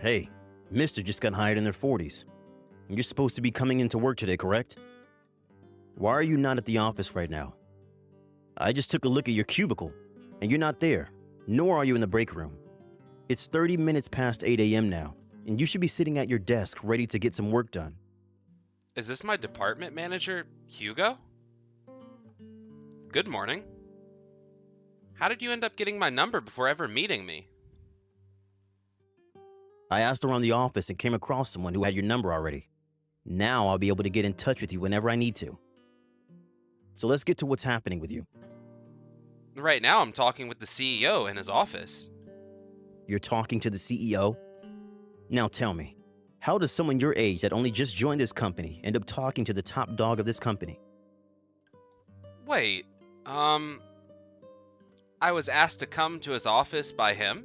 Hey, Mister just got hired in their 40s. You're supposed to be coming into work today, correct? Why are you not at the office right now? I just took a look at your cubicle, and you're not there, nor are you in the break room. It's 30 minutes past 8 a.m. now, and you should be sitting at your desk ready to get some work done. Is this my department manager, Hugo? Good morning. How did you end up getting my number before ever meeting me? I asked around the office and came across someone who had your number already. Now I'll be able to get in touch with you whenever I need to. So let's get to what's happening with you. Right now, I'm talking with the CEO in his office. You're talking to the CEO? Now tell me, how does someone your age that only just joined this company end up talking to the top dog of this company? Wait, I was asked to come to his office by him?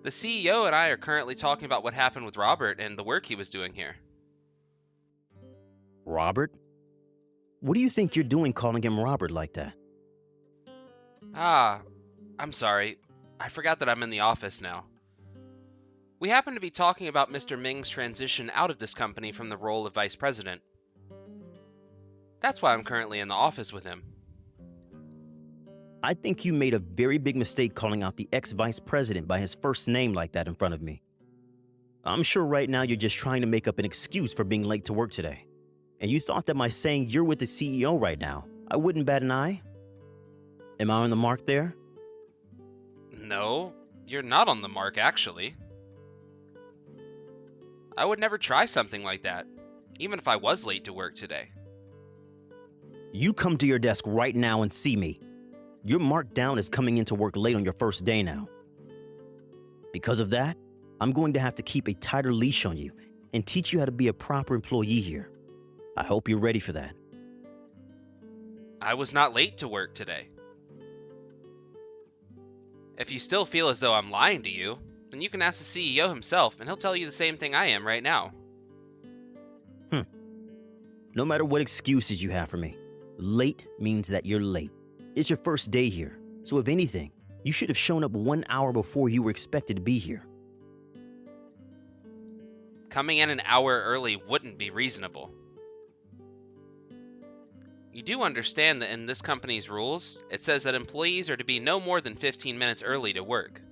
The CEO and I are currently talking about what happened with Robert and the work he was doing here. Robert? What do you think you're doing calling him Robert like that? Ah, I'm sorry. I forgot that I'm in the office now. We happen to be talking about Mr. Ming's transition out of this company from the role of vice president. That's why I'm currently in the office with him. I think you made a very big mistake calling out the ex-vice president by his first name like that in front of me. I'm sure right now you're just trying to make up an excuse for being late to work today. And you thought that by saying you're with the CEO right now, I wouldn't bat an eye? Am I on the mark there? No, you're not on the mark, actually. I would never try something like that, even if I was late to work today. You come to your desk right now and see me. You're marked down as coming into work late on your first day now. Because of that, I'm going to have to keep a tighter leash on you and teach you how to be a proper employee here. I hope you're ready for that. I was not late to work today. If you still feel as though I'm lying to you, then you can ask the CEO himself, and he'll tell you the same thing I am right now. No matter what excuses you have for me, late means that you're late. It's your first day here, so if anything, you should have shown up 1 hour before you were expected to be here. Coming in an hour early wouldn't be reasonable. You do understand that in this company's rules, it says that employees are to be no more than 15 minutes early to work.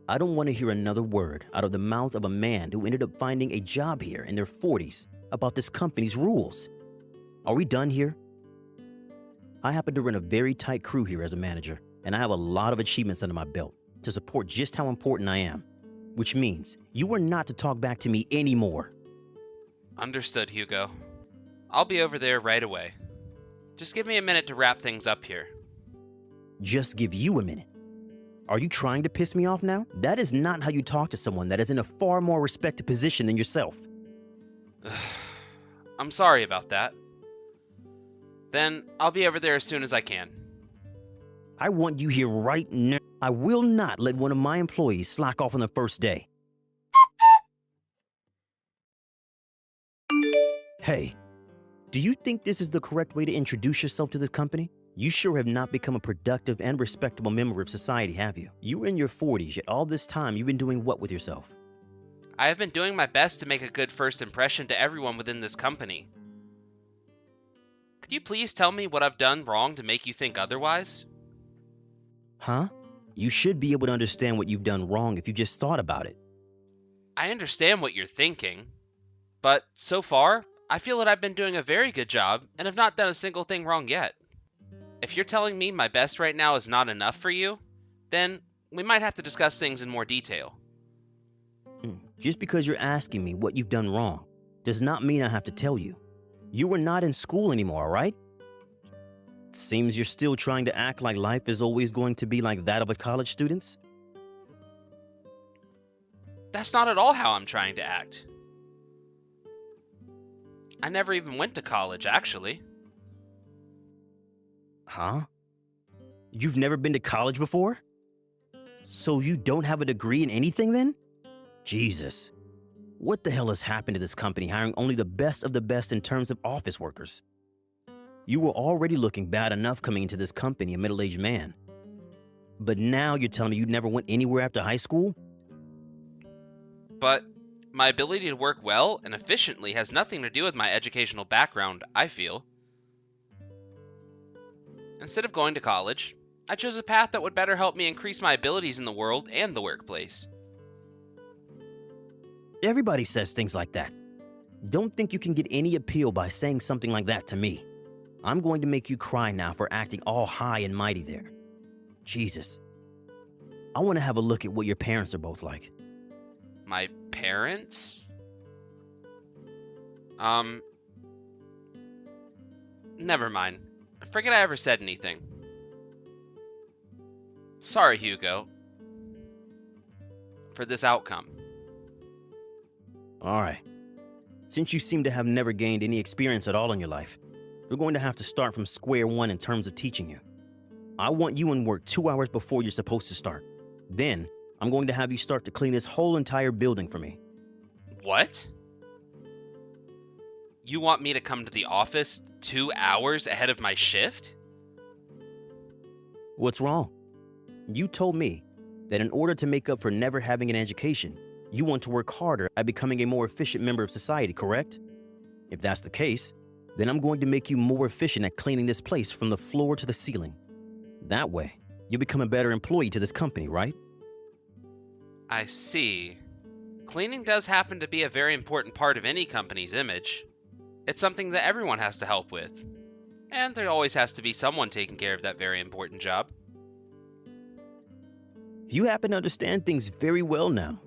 I don't want to hear another word out of the mouth of a man who ended up finding a job here in their 40s about this company's rules. Are we done here? I happen to run a very tight crew here as a manager, and I have a lot of achievements under my belt to support just how important I am, which means you are not to talk back to me anymore. Understood, Hugo. I'll be over there right away. Just give me a minute to wrap things up here. Just give you a minute. Are you trying to piss me off now? That is not how you talk to someone that is in a far more respected position than yourself. I'm sorry about that. Then I'll be over there as soon as I can. I want you here right now. I will not let one of my employees slack off on the first day. Hey, do you think this is the correct way to introduce yourself to this company? You sure have not become a productive and respectable member of society, have you? You were in your 40s, yet all this time you've been doing what with yourself? I have been doing my best to make a good first impression to everyone within this company. Could you please tell me what I've done wrong to make you think otherwise? Huh? You should be able to understand what you've done wrong if you just thought about it. I understand what you're thinking, but so far, I feel that I've been doing a very good job and have not done a single thing wrong yet. If you're telling me my best right now is not enough for you, then we might have to discuss things in more detail. Just because you're asking me what you've done wrong does not mean I have to tell you. You are not in school anymore, right? Seems you're still trying to act like life is always going to be like that of a college student's. That's not at all how I'm trying to act. I never even went to college, actually. Huh? You've never been to college before? So you don't have a degree in anything then? Jesus. What the hell has happened to this company hiring only the best of the best in terms of office workers? You were already looking bad enough coming into this company, a middle-aged man. But now you're telling me you never went anywhere after high school? But my ability to work well and efficiently has nothing to do with my educational background, I feel. Instead of going to college, I chose a path that would better help me increase my abilities in the world and the workplace. Everybody says things like that. Don't think you can get any appeal by saying something like that to me. I'm going to make you cry now for acting all high and mighty there. Jesus. I want to have a look at what your parents are both like. My parents? Never mind. Forget I ever said anything. Sorry, Hugo, for this outcome. Alright. Since you seem to have never gained any experience at all in your life, we're going to have to start from square one in terms of teaching you. I want you in work 2 hours before you're supposed to start. Then, I'm going to have you start to clean this whole entire building for me. What? You want me to come to the office 2 hours ahead of my shift? What's wrong? You told me that in order to make up for never having an education, you want to work harder at becoming a more efficient member of society, correct? If that's the case, then I'm going to make you more efficient at cleaning this place from the floor to the ceiling. That way, you'll become a better employee to this company, right? I see. Cleaning does happen to be a very important part of any company's image. It's something that everyone has to help with. And there always has to be someone taking care of that very important job. You happen to understand things very well now.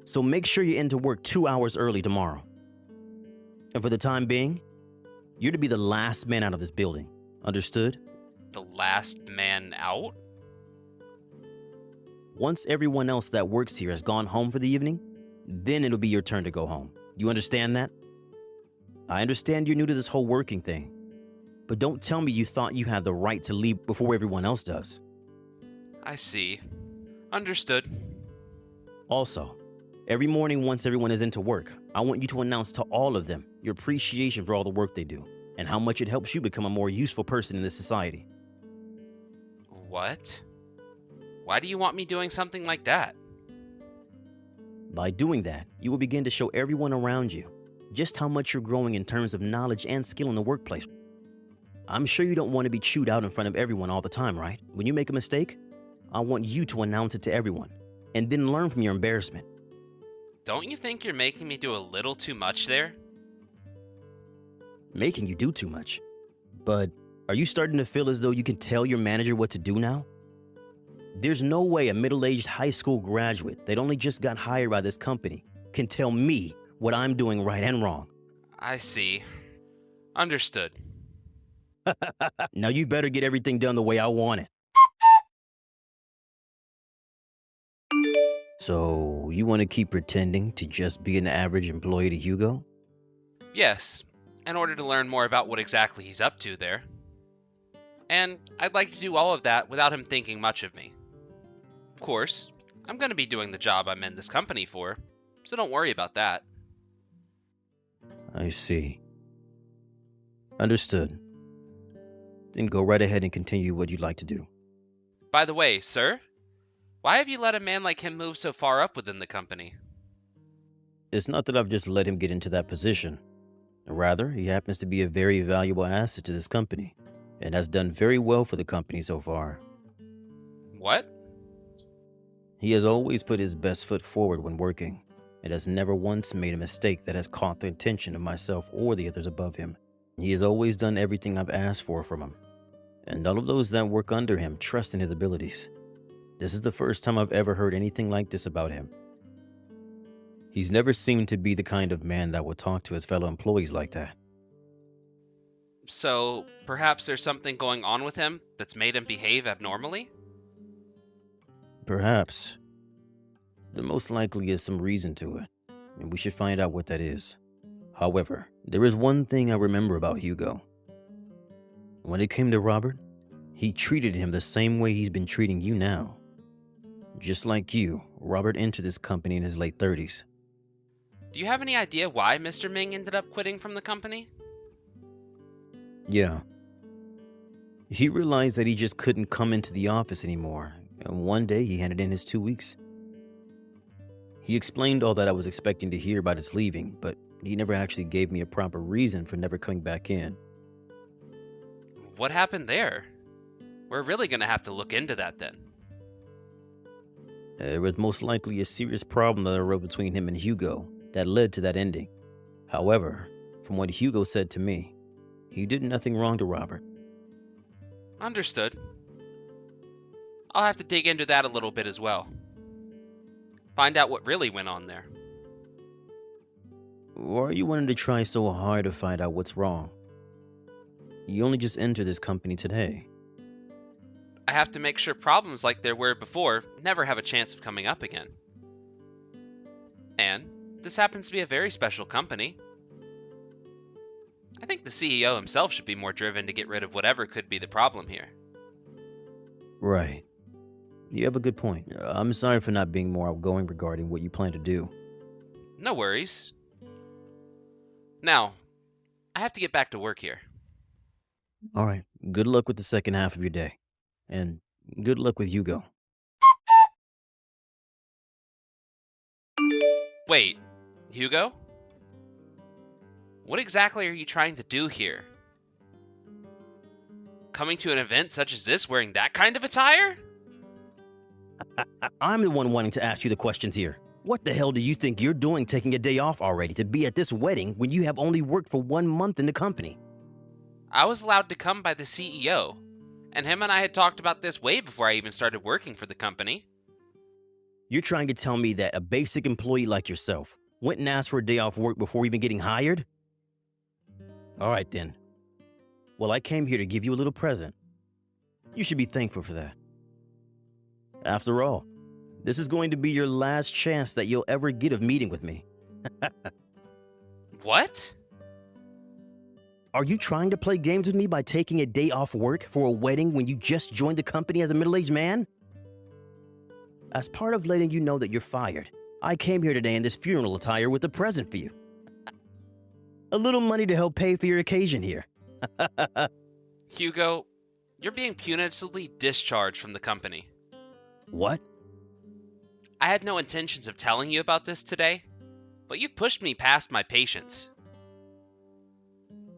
So make sure you're into work 2 hours early tomorrow. And for the time being, you're to be the last man out of this building. Understood? The last man out? Once everyone else that works here has gone home for the evening, then it'll be your turn to go home. You understand that? I understand you're new to this whole working thing, but don't tell me you thought you had the right to leave before everyone else does. I see. Understood. Also, every morning once everyone is into work, I want you to announce to all of them your appreciation for all the work they do and how much it helps you become a more useful person in this society. What? Why do you want me doing something like that? By doing that, you will begin to show everyone around you just how much you're growing in terms of knowledge and skill in the workplace. I'm sure you don't want to be chewed out in front of everyone all the time, right? When you make a mistake, I want you to announce it to everyone and then learn from your embarrassment. Don't you think you're making me do a little too much there? Making you do too much. But are you starting to feel as though you can tell your manager what to do now? There's no way a middle-aged high school graduate that only just got hired by this company can tell me what I'm doing right and wrong. I see. Understood. Now you better get everything done the way I want it. So, you want to keep pretending to just be an average employee to Hugo? Yes, in order to learn more about what exactly he's up to there. And I'd like to do all of that without him thinking much of me. Of course, I'm going to be doing the job I'm in this company for, so don't worry about that. I see. Understood. Then go right ahead and continue what you'd like to do. By the way, sir, why have you let a man like him move so far up within the company? It's not that I've just let him get into that position. Rather, he happens to be a very valuable asset to this company, and has done very well for the company so far. What? He has always put his best foot forward when working, and has never once made a mistake that has caught the attention of myself or the others above him. He has always done everything I've asked for from him, and all of those that work under him trust in his abilities. This is the first time I've ever heard anything like this about him. He's never seemed to be the kind of man that would talk to his fellow employees like that. So, perhaps there's something going on with him that's made him behave abnormally? Perhaps. There most likely is some reason to it, and we should find out what that is. However, there is one thing I remember about Hugo. When it came to Robert, he treated him the same way he's been treating you now. Just like you, Robert entered this company in his late 30s. Do you have any idea why Mr. Ming ended up quitting from the company? Yeah. He realized that he just couldn't come into the office anymore, and one day he handed in his 2 weeks. He explained all that I was expecting to hear about his leaving, but he never actually gave me a proper reason for never coming back in. What happened there? We're really gonna have to look into that then. There was most likely a serious problem that arose between him and Hugo that led to that ending. However, from what Hugo said to me, he did nothing wrong to Robert. Understood. I'll have to dig into that a little bit as well. Find out what really went on there. Why are you wanting to try so hard to find out what's wrong? You only just entered this company today. I have to make sure problems like there were before never have a chance of coming up again. And this happens to be a very special company. I think the CEO himself should be more driven to get rid of whatever could be the problem here. Right. You have a good point. I'm sorry for not being more outgoing regarding what you plan to do. No worries. Now, I have to get back to work here. All right. Good luck with the second half of your day. And good luck with Hugo. Wait, Hugo? What exactly are you trying to do here? Coming to an event such as this wearing that kind of attire? I'm the one wanting to ask you the questions here. What the hell do you think you're doing taking a day off already to be at this wedding when you have only worked for 1 month in the company? I was allowed to come by the CEO, and him and I had talked about this way before I even started working for the company. You're trying to tell me that a basic employee like yourself went and asked for a day off work before even getting hired? All right, then. Well, I came here to give you a little present. You should be thankful for that. After all, this is going to be your last chance that you'll ever get of meeting with me. What? Are you trying to play games with me by taking a day off work for a wedding when you just joined the company as a middle-aged man? As part of letting you know that you're fired, I came here today in this funeral attire with a present for you. A little money to help pay for your occasion here. Hugo, you're being punitively discharged from the company. What? I had no intentions of telling you about this today, but you've pushed me past my patience.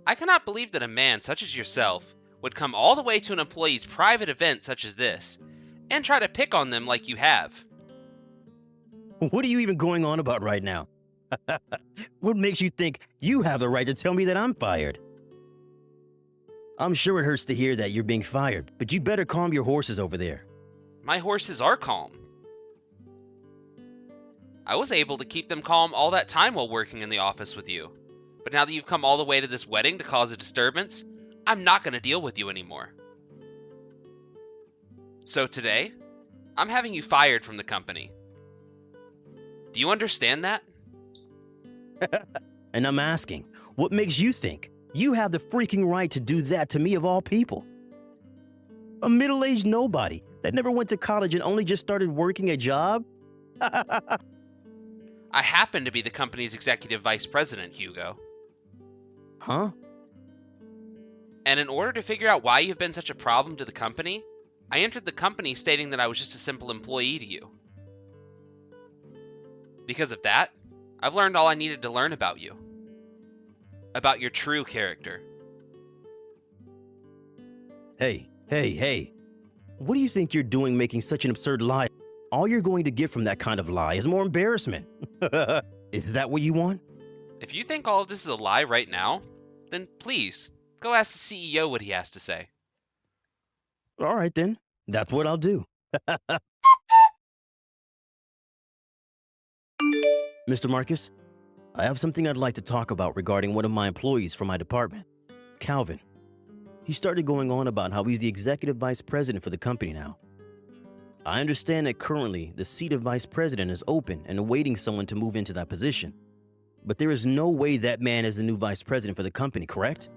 I cannot believe that a man such as yourself would come all the way to an employee's private event such as this and try to pick on them like you have. What are you even going on about right now? What makes you think you have the right to tell me that I'm fired? I'm sure it hurts to hear that you're being fired, but you better calm your horses over there. My horses are calm. I was able to keep them calm all that time while working in the office with you. But now that you've come all the way to this wedding to cause a disturbance, I'm not going to deal with you anymore. So today, I'm having you fired from the company. Do you understand that? And I'm asking, what makes you think you have the freaking right to do that to me of all people? A middle-aged nobody that never went to college and only just started working a job? I happen to be the company's executive vice president, Hugo. Huh? And in order to figure out why you've been such a problem to the company, I entered the company stating that I was just a simple employee to you. Because of that, I've learned all I needed to learn about you. About your true character. Hey. What do you think you're doing making such an absurd lie? All you're going to get from that kind of lie is more embarrassment. Is that what you want? If you think all of this is a lie right now, then please, go ask the CEO what he has to say. All right, then. That's what I'll do. Mr. Marcus, I have something I'd like to talk about regarding one of my employees from my department, Calvin. He started going on about how he's the executive vice president for the company now. I understand that currently the seat of vice president is open and awaiting someone to move into that position. But there is no way that man is the new vice president for the company, correct?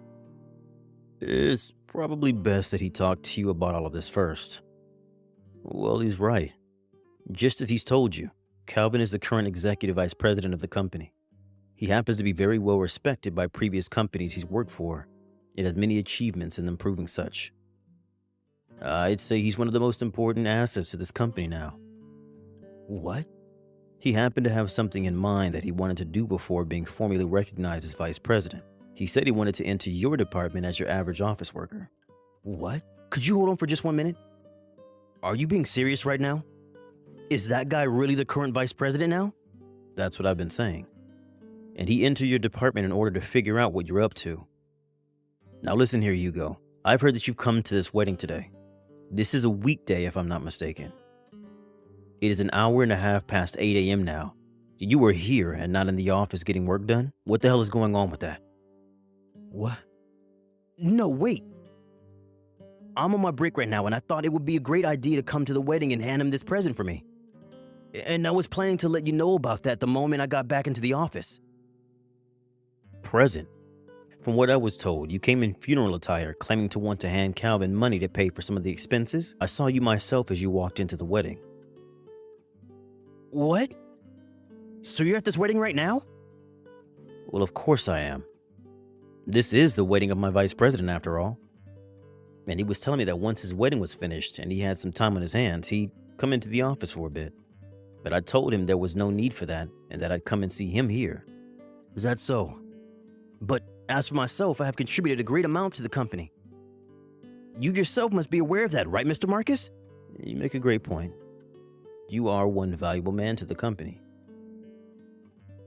It's probably best that he talk to you about all of this first. Well, he's right. Just as he's told you, Calvin is the current executive vice president of the company. He happens to be very well respected by previous companies he's worked for. It has many achievements in improving such. I'd say he's one of the most important assets to this company now. What? He happened to have something in mind that he wanted to do before being formally recognized as vice president. He said he wanted to enter your department as your average office worker. What? Could you hold on for just 1 minute? Are you being serious right now? Is that guy really the current vice president now? That's what I've been saying. And he entered your department in order to figure out what you're up to. Now listen here, Hugo. I've heard that you've come to this wedding today. This is a weekday, if I'm not mistaken. It is an hour and a half past 8 a.m. now. You were here and not in the office getting work done? What the hell is going on with that? What? No, wait. I'm on my break right now, and I thought it would be a great idea to come to the wedding and hand him this present for me. And I was planning to let you know about that the moment I got back into the office. Present? From what I was told, you came in funeral attire, claiming to want to hand Calvin money to pay for some of the expenses. I saw you myself as you walked into the wedding. What? So you're at this wedding right now? Well, of course I am. This is the wedding of my vice president, after all. And he was telling me that once his wedding was finished and he had some time on his hands, he'd come into the office for a bit. But I told him there was no need for that and that I'd come and see him here. Is that so? But as for myself, I have contributed a great amount to the company. You yourself must be aware of that, right, Mr. Marcus? You make a great point. You are one valuable man to the company.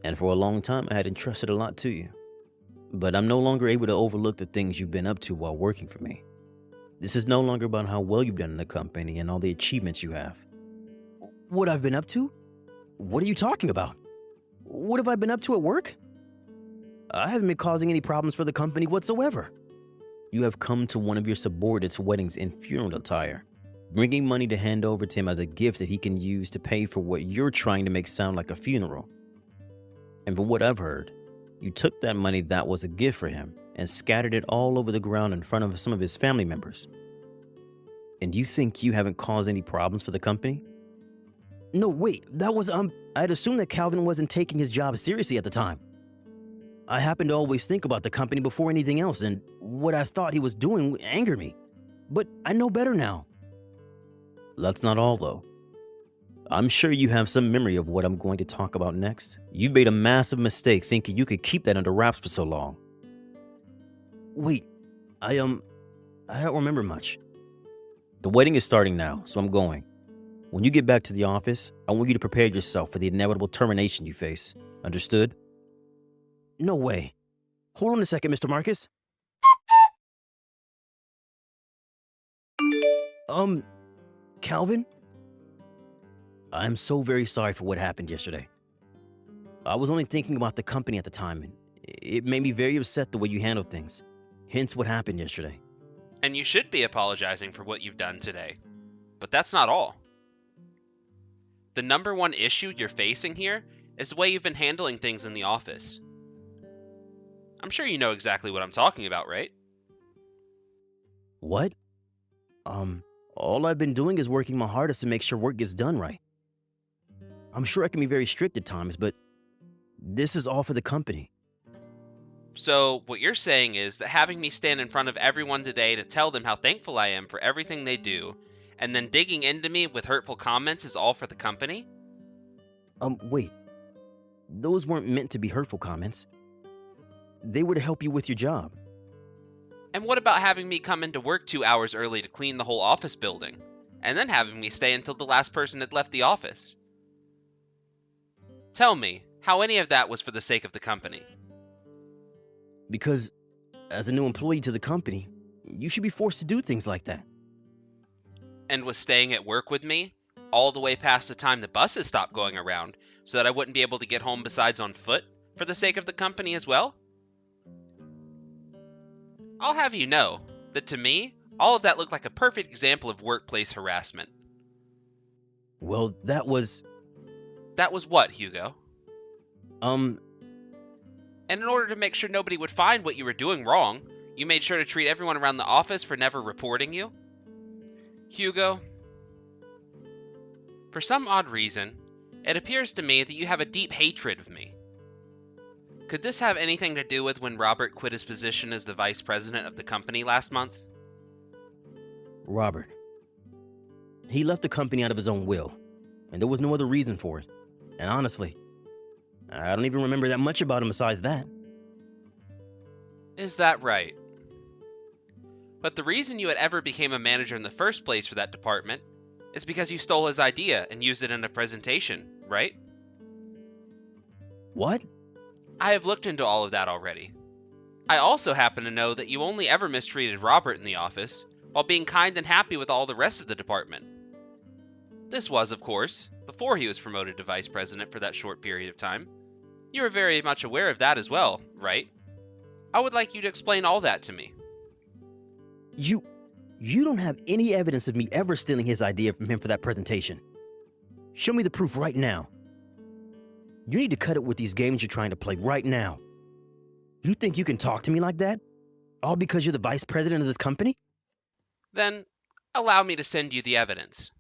And for a long time, I had entrusted a lot to you. But I'm no longer able to overlook the things you've been up to while working for me. This is no longer about how well you've done in the company and all the achievements you have. What I've been up to? What are you talking about? What have I been up to at work? I haven't been causing any problems for the company whatsoever. You have come to one of your subordinates' weddings in funeral attire, bringing money to hand over to him as a gift that he can use to pay for what you're trying to make sound like a funeral. And from what I've heard, you took that money that was a gift for him and scattered it all over the ground in front of some of his family members. And you think you haven't caused any problems for the company? No, wait, that was, I'd assumed that Calvin wasn't taking his job seriously at the time. I happened to always think about the company before anything else, and what I thought he was doing angered me. But I know better now. That's not all, though. I'm sure you have some memory of what I'm going to talk about next. You've made a massive mistake thinking you could keep that under wraps for so long. Wait, I don't remember much. The wedding is starting now, so I'm going. When you get back to the office, I want you to prepare yourself for the inevitable termination you face. Understood? No way. Hold on a second, Mr. Marcus. Calvin? I'm so very sorry for what happened yesterday. I was only thinking about the company at the time, and it made me very upset the way you handled things. Hence what happened yesterday. And you should be apologizing for what you've done today. But that's not all. The number one issue you're facing here is the way you've been handling things in the office. I'm sure you know exactly what I'm talking about, right? What? All I've been doing is working my hardest to make sure work gets done right. I'm sure I can be very strict at times, but this is all for the company. So, what you're saying is that having me stand in front of everyone today to tell them how thankful I am for everything they do, and then digging into me with hurtful comments is all for the company? Wait. Those weren't meant to be hurtful comments. They were to help you with your job. And what about having me come into work 2 hours early to clean the whole office building, and then having me stay until the last person had left the office? Tell me how any of that was for the sake of the company. Because, as a new employee to the company, you should be forced to do things like that. And was staying at work with me all the way past the time the buses stopped going around so that I wouldn't be able to get home besides on foot for the sake of the company as well? I'll have you know that to me, all of that looked like a perfect example of workplace harassment. Well, that was... That was what, Hugo? Um, And in order to make sure nobody would find what you were doing wrong, you made sure to treat everyone around the office for never reporting you? Hugo, for some odd reason, it appears to me that you have a deep hatred of me. Could this have anything to do with when Robert quit his position as the vice president of the company last month? Robert. He left the company out of his own will, and there was no other reason for it. And honestly, I don't even remember that much about him besides that. Is that right? But the reason you had ever became a manager in the first place for that department is because you stole his idea and used it in a presentation, right? What? I have looked into all of that already. I also happen to know that you only ever mistreated Robert in the office, while being kind and happy with all the rest of the department. This was, of course, before he was promoted to vice president for that short period of time. You are very much aware of that as well, right? I would like you to explain all that to me. You don't have any evidence of me ever stealing his idea from him for that presentation. Show me the proof right now. You need to cut it with these games you're trying to play right now. You think you can talk to me like that? All because you're the vice president of this company? Then, allow me to send you the evidence.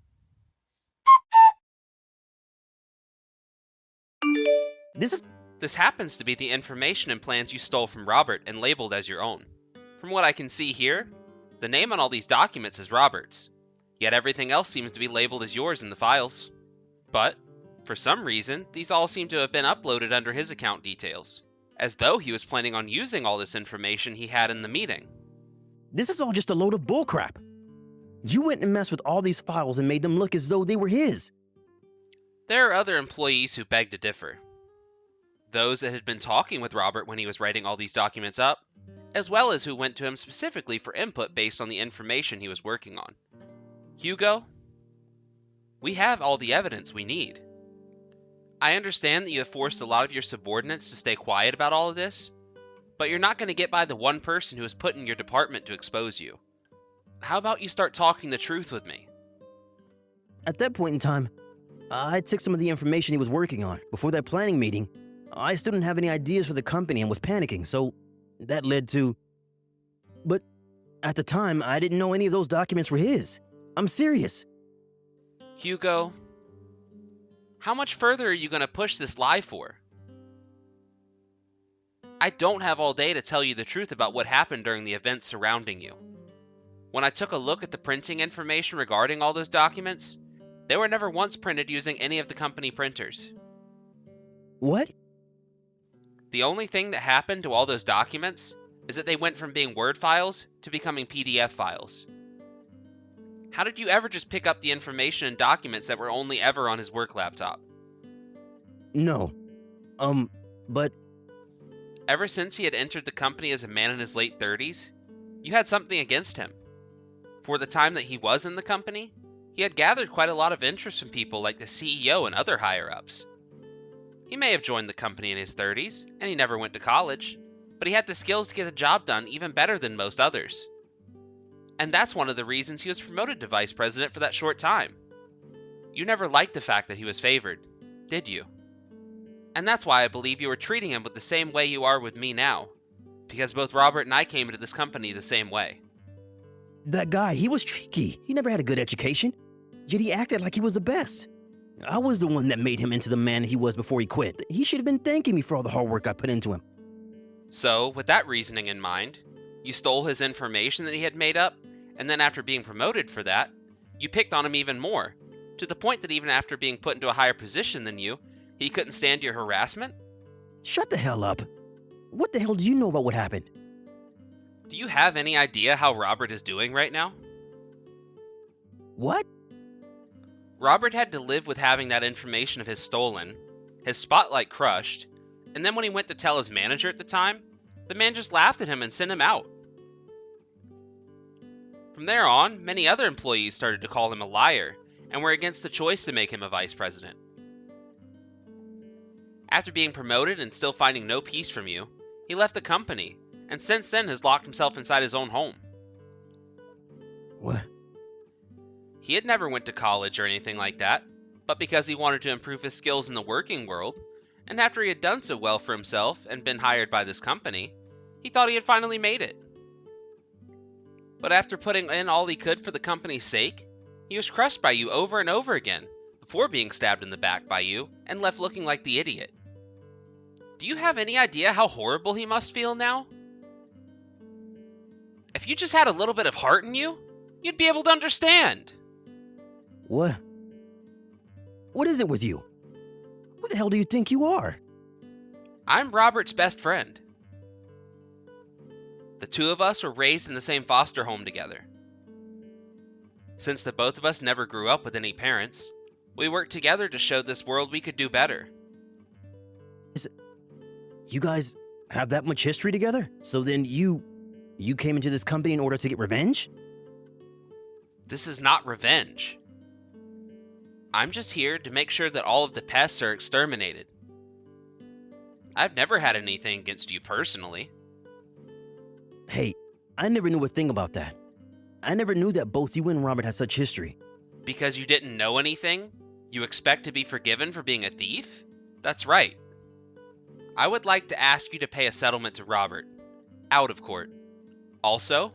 This happens to be the information and plans you stole from Robert and labeled as your own. From what I can see here, the name on all these documents is Robert's, yet everything else seems to be labeled as yours in the files. But, for some reason, these all seem to have been uploaded under his account details, as though he was planning on using all this information he had in the meeting. This is all just a load of bullcrap. You went and messed with all these files and made them look as though they were his. There are other employees who beg to differ. Those that had been talking with Robert when he was writing all these documents up, as well as who went to him specifically for input based on the information he was working on. Hugo, we have all the evidence we need. I understand that you have forced a lot of your subordinates to stay quiet about all of this, but you're not going to get by the one person who is put in your department to expose you. How about you start talking the truth with me? At that point in time, I took some of the information he was working on. Before that planning meeting, I still didn't have any ideas for the company and was panicking, so that led to... But at the time, I didn't know any of those documents were his. I'm serious. Hugo, how much further are you going to push this lie for? I don't have all day to tell you the truth about what happened during the events surrounding you. When I took a look at the printing information regarding all those documents, they were never once printed using any of the company printers. What? The only thing that happened to all those documents is that they went from being Word files to becoming PDF files. How did you ever just pick up the information and documents that were only ever on his work laptop? No. But... Ever since he had entered the company as a man in his late 30s, you had something against him. For the time that he was in the company, he had gathered quite a lot of interest from people like the CEO and other higher-ups. He may have joined the company in his 30s, and he never went to college, but he had the skills to get the job done even better than most others. And that's one of the reasons he was promoted to vice president for that short time. You never liked the fact that he was favored, did you? And that's why I believe you were treating him with the same way you are with me now, because both Robert and I came into this company the same way. That guy, he was tricky. He never had a good education, yet he acted like he was the best. I was the one that made him into the man he was before he quit. He should have been thanking me for all the hard work I put into him. So, with that reasoning in mind, you stole his information that he had made up, and then after being promoted for that, you picked on him even more, to the point that even after being put into a higher position than you, he couldn't stand your harassment? Shut the hell up. What the hell do you know about what happened? Do you have any idea how Robert is doing right now? What? Robert had to live with having that information of his stolen, his spotlight crushed, and then when he went to tell his manager at the time, the man just laughed at him and sent him out. From there on, many other employees started to call him a liar and were against the choice to make him a vice president. After being promoted and still finding no peace from you, he left the company, and since then has locked himself inside his own home. What? He had never went to college or anything like that, but because he wanted to improve his skills in the working world, and after he had done so well for himself and been hired by this company, he thought he had finally made it. But after putting in all he could for the company's sake, he was crushed by you over and over again, before being stabbed in the back by you and left looking like the idiot. Do you have any idea how horrible he must feel now? If you just had a little bit of heart in you, you'd be able to understand. What? What is it with you? Who the hell do you think you are? I'm Robert's best friend. The two of us were raised in the same foster home together. Since the both of us never grew up with any parents, we worked together to show this world we could do better. You guys have that much history together? So then you came into this company in order to get revenge? This is not revenge. I'm just here to make sure that all of the pests are exterminated. I've never had anything against you personally. Hey, I never knew a thing about that. I never knew that both you and Robert had such history. Because you didn't know anything, you expect to be forgiven for being a thief? That's right. I would like to ask you to pay a settlement to Robert, out of court. Also,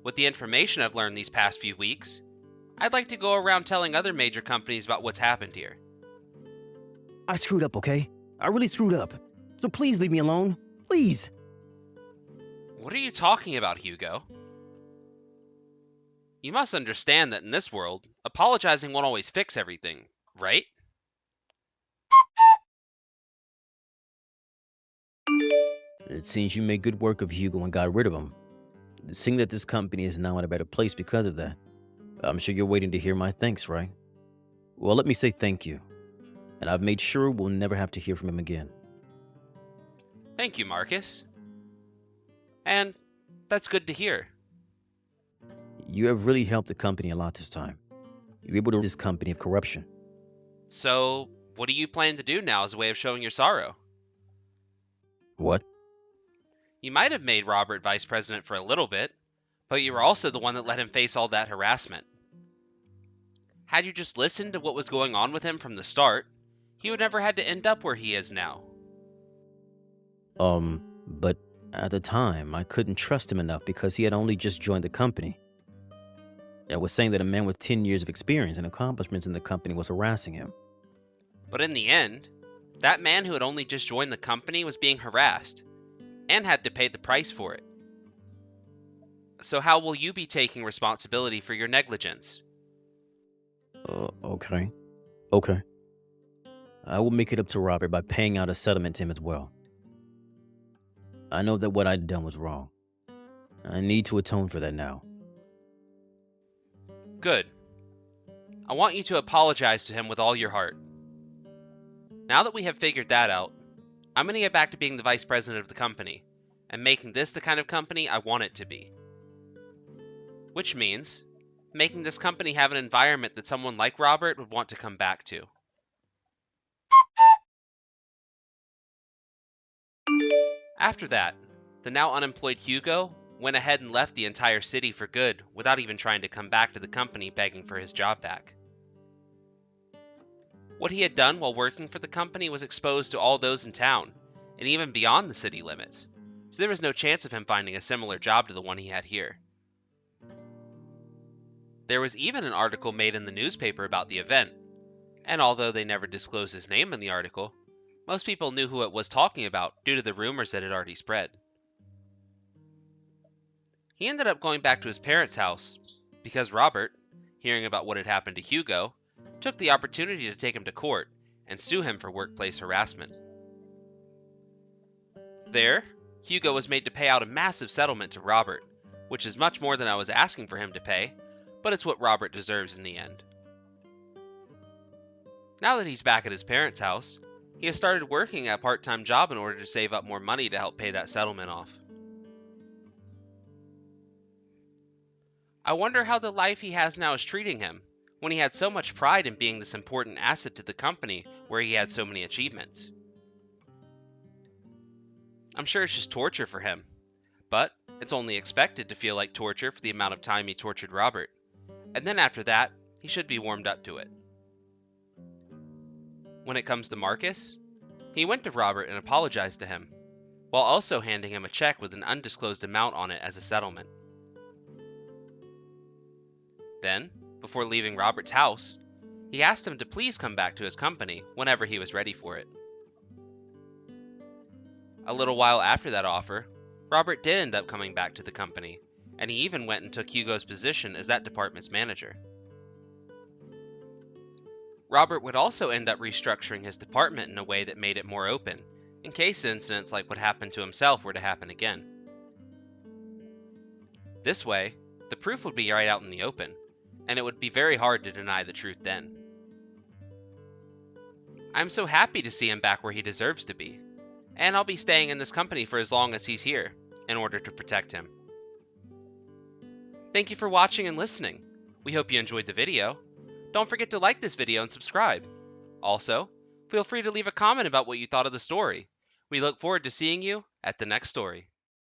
with the information I've learned these past few weeks, I'd like to go around telling other major companies about what's happened here. I screwed up, okay? I really screwed up. So please leave me alone. Please. What are you talking about, Hugo? You must understand that in this world, apologizing won't always fix everything, right? It seems you made good work of Hugo and got rid of him. Seeing that this company is now in a better place because of that, I'm sure you're waiting to hear my thanks, right? Well, let me say thank you. And I've made sure we'll never have to hear from him again. Thank you, Marcus. And that's good to hear. You have really helped the company a lot this time. You're able to rid this company of corruption. So, what do you plan to do now as a way of showing your sorrow? What? You might have made Robert vice president for a little bit, but you were also the one that let him face all that harassment. Had you just listened to what was going on with him from the start, he would never had to end up where he is now. But at the time, I couldn't trust him enough because he had only just joined the company. I was saying that a man with 10 years of experience and accomplishments in the company was harassing him. But in the end, that man who had only just joined the company was being harassed, and had to pay the price for it. So how will you be taking responsibility for your negligence? Okay. Okay. I will make it up to Robert by paying out a settlement to him as well. I know that what I'd done was wrong. I need to atone for that now. Good. I want you to apologize to him with all your heart. Now that we have figured that out, I'm going to get back to being the vice president of the company, and making this the kind of company I want it to be. Which means, making this company have an environment that someone like Robert would want to come back to. After that, the now unemployed Hugo went ahead and left the entire city for good without even trying to come back to the company begging for his job back. What he had done while working for the company was exposed to all those in town, and even beyond the city limits, so there was no chance of him finding a similar job to the one he had here. There was even an article made in the newspaper about the event, and although they never disclosed his name in the article, most people knew who it was talking about due to the rumors that had already spread. He ended up going back to his parents' house because Robert, hearing about what had happened to Hugo, took the opportunity to take him to court and sue him for workplace harassment. There, Hugo was made to pay out a massive settlement to Robert, which is much more than I was asking for him to pay, but it's what Robert deserves in the end. Now that he's back at his parents' house, he has started working a part-time job in order to save up more money to help pay that settlement off. I wonder how the life he has now is treating him, when he had so much pride in being this important asset to the company where he had so many achievements. I'm sure it's just torture for him, but it's only expected to feel like torture for the amount of time he tortured Robert, and then after that, he should be warmed up to it. When it comes to Marcus, he went to Robert and apologized to him, while also handing him a check with an undisclosed amount on it as a settlement. Then, before leaving Robert's house, he asked him to please come back to his company whenever he was ready for it. A little while after that offer, Robert did end up coming back to the company, and he even went and took Hugo's position as that department's manager. Robert would also end up restructuring his department in a way that made it more open, in case incidents like what happened to himself were to happen again. This way, the proof would be right out in the open, and it would be very hard to deny the truth then. I'm so happy to see him back where he deserves to be, and I'll be staying in this company for as long as he's here, in order to protect him. Thank you for watching and listening. We hope you enjoyed the video. Don't forget to like this video and subscribe. Also, feel free to leave a comment about what you thought of the story. We look forward to seeing you at the next story.